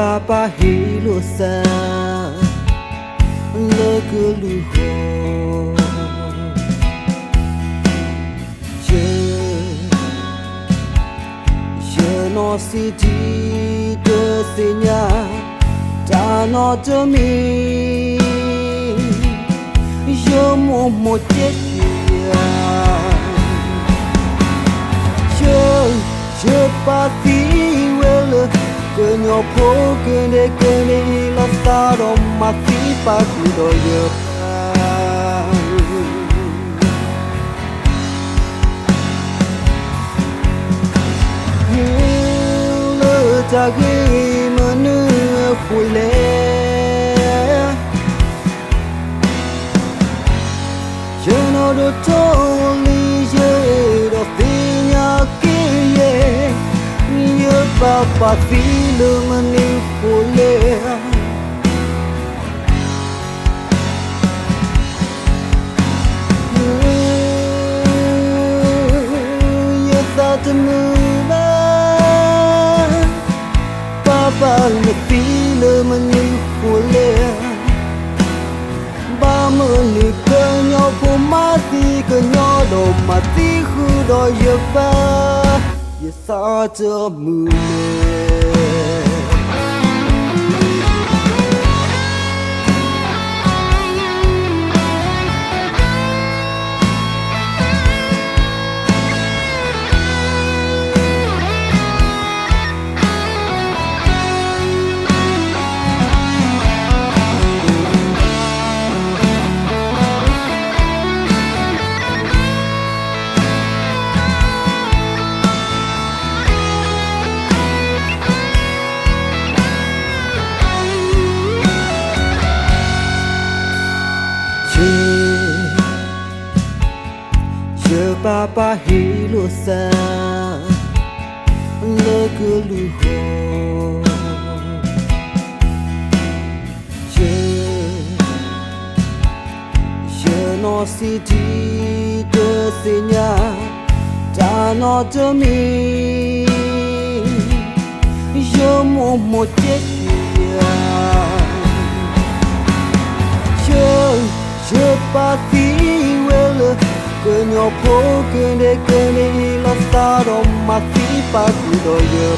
papa hilo sa leguluho je no city de senya ta no to me yo mo che je parti well que no poche ne che ne lo staro ma ti pa do yo le ta ge manu khule je no do to li je do pinya ke ye yo papa filo mani khule ye ta to move papa le filo mani khule ba mo ni ke nyo pu ma ti ke nyo do ma ti khu do ye ba ye sa to move je papa hilo sa leguluho je no city de senya ta no to me yo mo che je parti well que no poche ne che ne lo staro ma ti pa do yo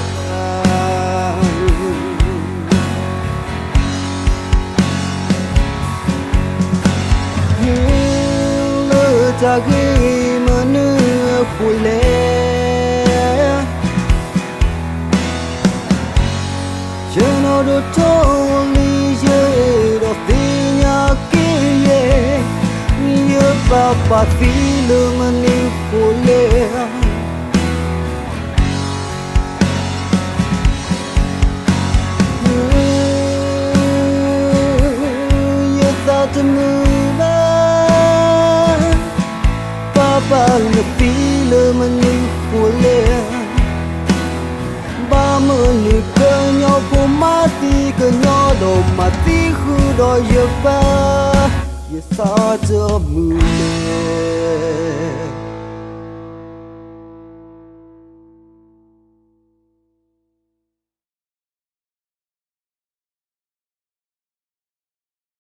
le ta ge manu khule je no do to li je do pinya ke ye papa filo mani khule ye ta to move papa le filo mani khule ba mo ni ke nyo pu ma ti ke nyo do ma ti khu do ye ba ye sa to move